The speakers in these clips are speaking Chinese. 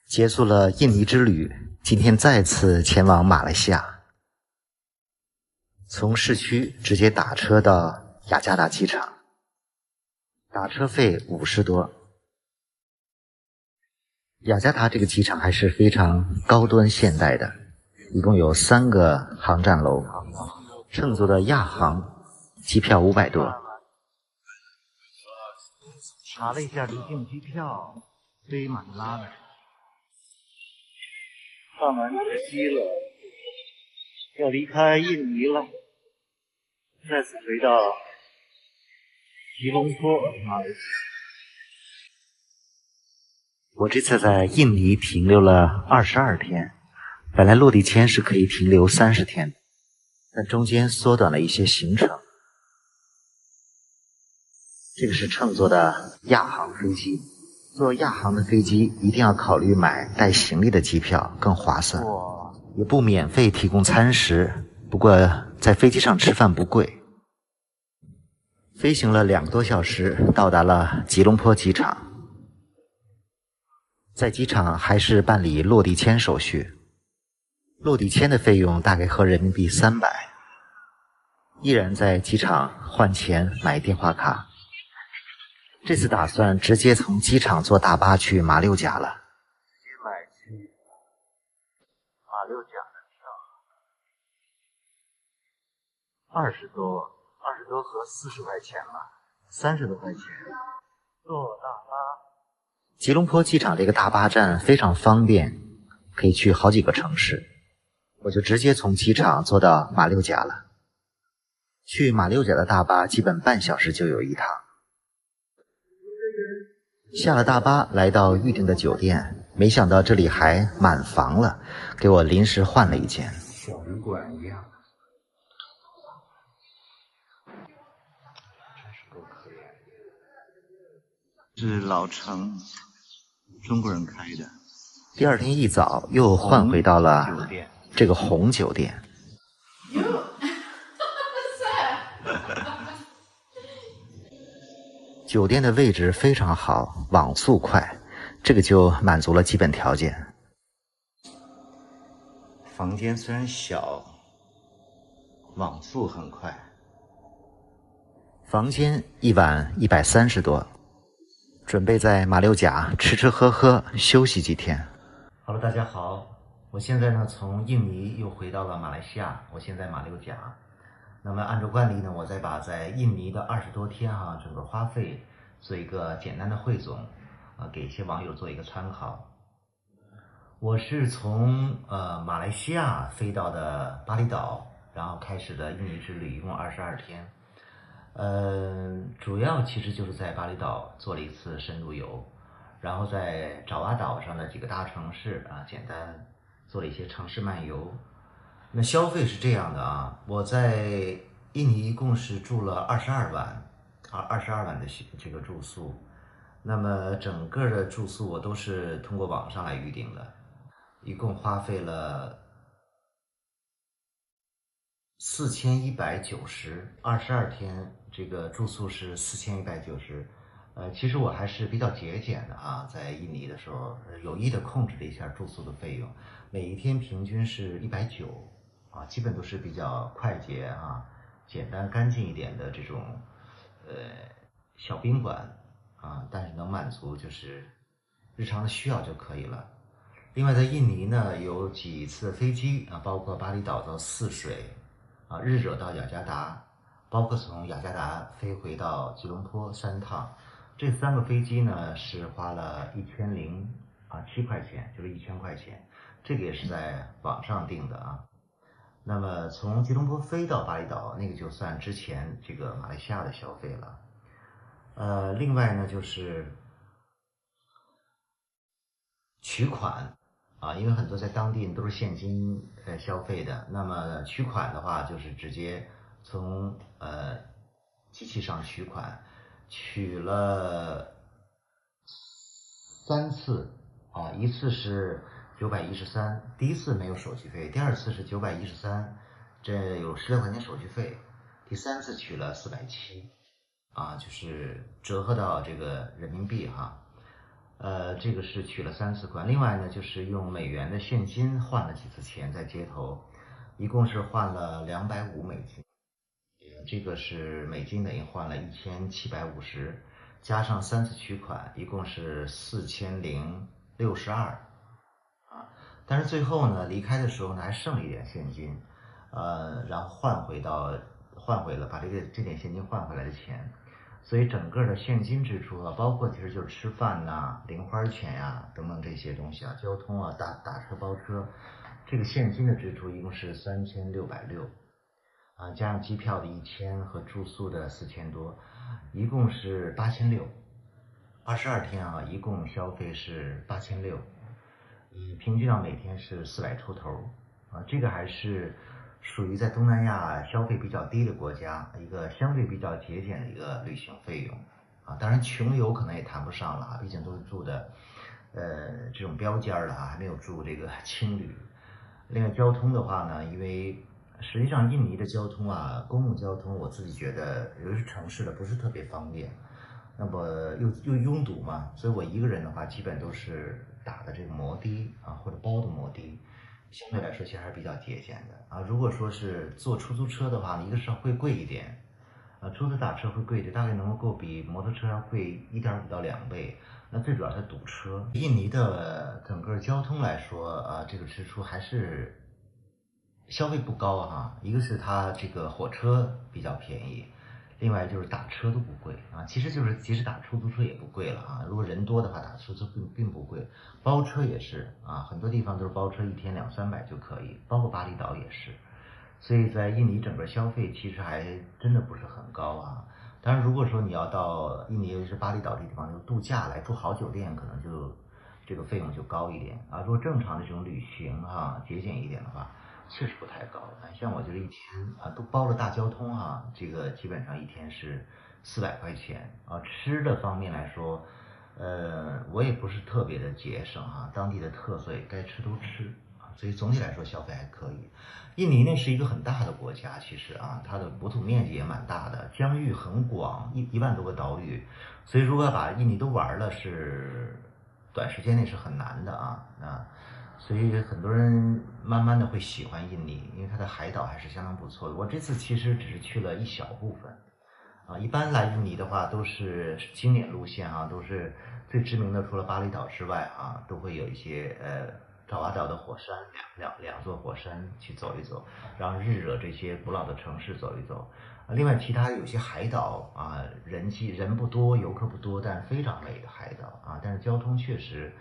结束了印尼之旅，今天再次前往马来西亚。从市区直接打车到雅加达机场，打车费50多。雅加达这个机场还是非常高端现代的，一共有3个航站楼，乘坐的亚航机票500多。查了一下离境机票，飞马尼拉的，放完直机了，要离开印尼了，再次回到吉隆坡马来西亚。我这次在印尼停留了22天，本来落地签是可以停留30天，但中间缩短了一些行程。这个是乘坐的亚航飞机，坐亚航的飞机一定要考虑买带行李的机票，更划算。也不免费提供餐食，不过在飞机上吃饭不贵。飞行了2个多小时，到达了吉隆坡机场。在机场还是办理落地签手续，落地签的费用大概合人民币300，依然在机场换钱买电话卡。这次打算直接从机场坐大巴去马六甲了，直接买去马六甲的票，20多合40块钱了，30多块钱，坐大巴。吉隆坡机场这个大巴站非常方便，可以去好几个城市，我就直接从机场坐到马六甲了。去马六甲的大巴基本半小时就有一趟。下了大巴来到预定的酒店，没想到这里还满房了，给我临时换了一间，小旅馆一样。真是够可怜。是老城，中国人开的。第二天一早又换回到了这个红酒店。酒店的位置非常好，网速快，这个就满足了基本条件。房间虽然小，网速很快。房间一晚130多，准备在马六甲吃吃喝喝，休息几天。Hello， 大家好，我现在呢从印尼又回到了马来西亚，我现在马六甲。那么按照惯例呢，我再把在印尼的20多天整个花费做一个简单的汇总，给一些网友做一个参考。我是从马来西亚飞到的巴厘岛，然后开始的印尼之旅，一共22天。主要其实就是在巴厘岛做了一次深度游，然后在爪哇岛上的几个大城市简单做了一些城市漫游。那消费是这样的我在印尼一共是住了22晚的这个住宿，那么整个的住宿我都是通过网上来预定的，一共花费了4190，22天这个住宿是4190。其实我还是比较节俭的在印尼的时候有意的控制了一下住宿的费用，每一天平均是190基本都是比较快捷简单干净一点的这种小宾馆但是能满足就是日常的需要就可以了。另外在印尼呢有几次飞机包括巴厘岛到泗水日惹到雅加达，包括从雅加达飞回到吉隆坡3趟，这3个飞机呢是花了1007块钱，就是1000块钱，这个也是在网上订的那么从吉隆坡飞到巴厘岛，那个就算之前这个马来西亚的消费了。另外呢就是取款因为很多在当地都是现金消费的，那么取款的话就是直接从机器上取款，取了3次一次是913，第一次没有手续费，第二次是913，这有16块钱手续费，第3次取了470就是折合到这个人民币这个是取了3次款。另外呢，就是用美元的现金换了几次钱，在街头，一共是换了$250，这个是美金等于换了1750，加上3次取款，一共是4062啊。但是最后呢，离开的时候呢，还剩了一点现金，然后换回了，把这点现金换回来的钱。所以整个的现金支出啊，包括其实就是吃饭呐、零花钱呀、等等这些东西啊，交通啊、打车包车，这个现金的支出一共是3660啊，加上机票的1000和住宿的4000多，一共是8600。22天啊，一共消费是8600，平均到每天是400出头啊，这个还是属于在东南亚消费比较低的国家，一个相对比较节俭的一个旅行费用啊。当然穷游可能也谈不上了，毕竟都是住的这种标间了啊，还没有住这个青旅。另外交通的话呢，因为实际上印尼的交通啊，公共交通我自己觉得，尤其是城市的不是特别方便，那么又拥堵嘛，所以我一个人的话，基本都是打的这个摩的啊，或者包的摩的，相对来说其实还是比较节俭的啊。如果说是坐出租车的话，一个是会贵一点，出租打车会贵一点，大概能够比摩托车要贵1.5到2倍。那最主要是堵车。印尼的整个交通来说，这个支出还是消费不高哈。一个是它这个火车比较便宜，另外就是打车都不贵啊。其实就是即使打出租车也不贵了啊。如果人多的话，打出租车并不贵，包车也是啊，很多地方都是包车一天200-300就可以，包括巴厘岛也是。所以在印尼整个消费其实还真的不是很高啊。当然，如果说你要到印尼，尤其是巴厘岛这地方就度假来住好酒店，可能就这个费用就高一点啊。如果正常的这种旅行哈，节俭一点的话，确实不太高。像我就是一天都包了大交通这个基本上一天是400块钱啊。吃的方面来说，我也不是特别的节省当地的特色也该吃都吃啊，所以总体来说消费还可以。印尼呢是一个很大的国家，其实它的国土面积也蛮大的，疆域很广，1万多个岛屿，所以如果要把印尼都玩了，是短时间内是很难的所以很多人慢慢的会喜欢印尼，因为它的海岛还是相当不错的。我这次其实只是去了一小部分一般来印尼的话都是经典路线都是最知名的，除了巴厘岛之外都会有一些爪哇岛的火山，两座火山去走一走，然后日惹这些古老的城市走一走。另外其他有些海岛人不多，游客不多，但非常美的海岛但是交通确实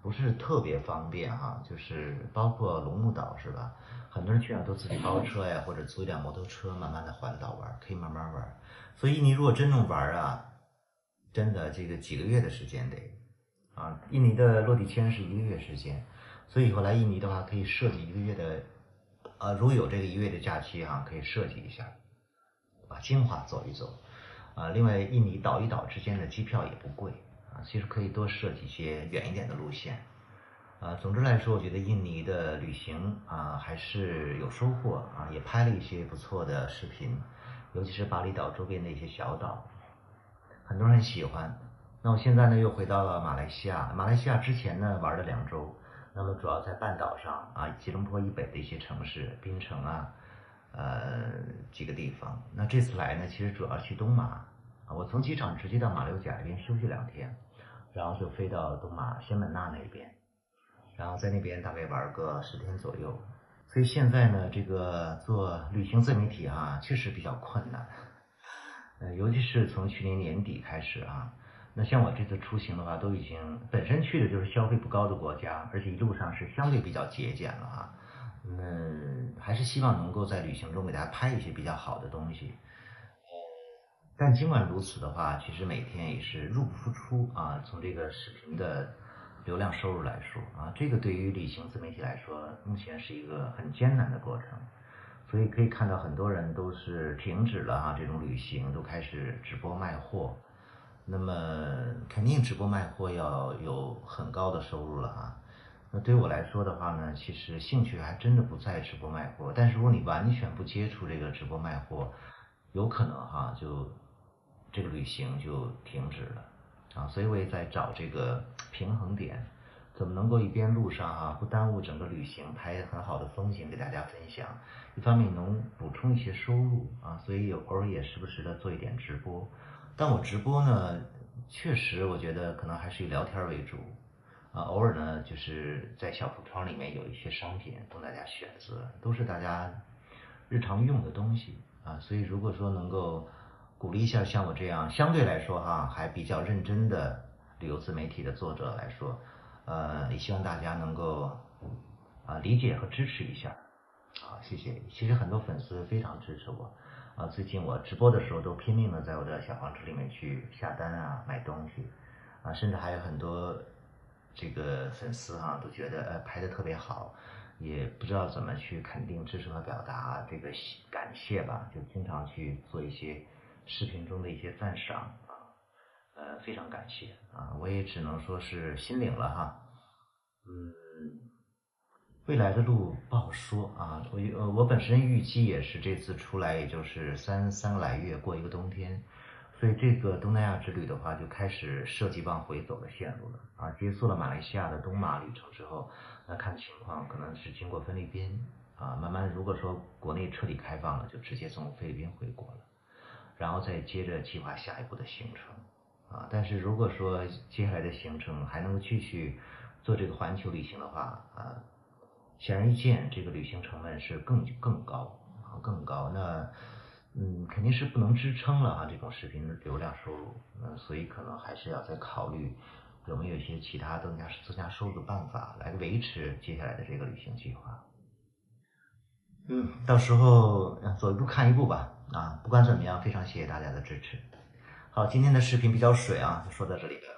不是特别方便就是包括龙目岛是吧？很多人去都自己包车呀，或者租一辆摩托车，慢慢的环岛玩，可以慢慢玩。所以印尼如果真正玩真的这个几个月的时间得印尼的落地签是1个月时间，所以以后来印尼的话可以设计1个月的如果有这个1个月的假期可以设计一下，把精华走一走另外印尼岛与岛之间的机票也不贵其实可以多设计一些远一点的路线总之来说，我觉得印尼的旅行还是有收获也拍了一些不错的视频，尤其是巴厘岛周边的一些小岛，很多人很喜欢。那我现在呢又回到了马来西亚，马来西亚之前呢玩了2周，那么主要在半岛上吉隆坡以北的一些城市，槟城几个地方。那这次来呢，其实主要去东马我从机场直接到马六甲这边休息2天，然后就飞到东马仙本那那边。然后在那边大概玩个10天左右。所以现在呢，这个做旅行自媒体确实比较困难，尤其是从去年年底开始那像我这次出行的话，都已经本身去的就是消费不高的国家，而且一路上是相对比较节俭了还是希望能够在旅行中给大家拍一些比较好的东西。但尽管如此的话，其实每天也是入不敷出从这个视频的流量收入来说这个对于旅行自媒体来说，目前是一个很艰难的过程。所以可以看到很多人都是停止了这种旅行，都开始直播卖货。那么肯定直播卖货要有很高的收入了那对我来说的话呢，其实兴趣还真的不在直播卖货，但是如果你完全不接触这个直播卖货，有可能就这个旅行就停止了所以我也在找这个平衡点，怎么能够一边路上不耽误整个旅行，拍很好的风景给大家分享，一方面能补充一些收入所以偶尔也时不时的做一点直播。但我直播呢，确实我觉得可能还是以聊天为主偶尔呢就是在小橱窗里面有一些商品供大家选择，都是大家日常用的东西所以如果说能够鼓励一下像我这样相对来说还比较认真的旅游自媒体的作者来说，也希望大家能够理解和支持一下。好，谢谢。其实很多粉丝非常支持我最近我直播的时候都拼命的在我的小黄车里面去下单买东西甚至还有很多这个粉丝都觉得拍的特别好，也不知道怎么去肯定、支持和表达这个感谢吧，就经常去做一些视频中的一些赞赏非常感谢我也只能说是心领了未来的路不好说我本身预计也是这次出来也就是三个来月过一个冬天，所以这个东南亚之旅的话就开始涉及往回走的线路了结束了马来西亚的东马旅程之后，那看情况可能是经过菲律宾慢慢如果说国内彻底开放了，就直接从菲律宾回国了，然后再接着计划下一步的行程但是如果说接下来的行程还能继续做这个环球旅行的话显而易见，这个旅行成本是更高更高。那肯定是不能支撑了这种视频的流量收入。所以可能还是要再考虑有没有一些其他增加收入的办法来维持接下来的这个旅行计划。到时候走一步看一步吧不管怎么样，非常谢谢大家的支持。好，今天的视频比较水就说到这里了。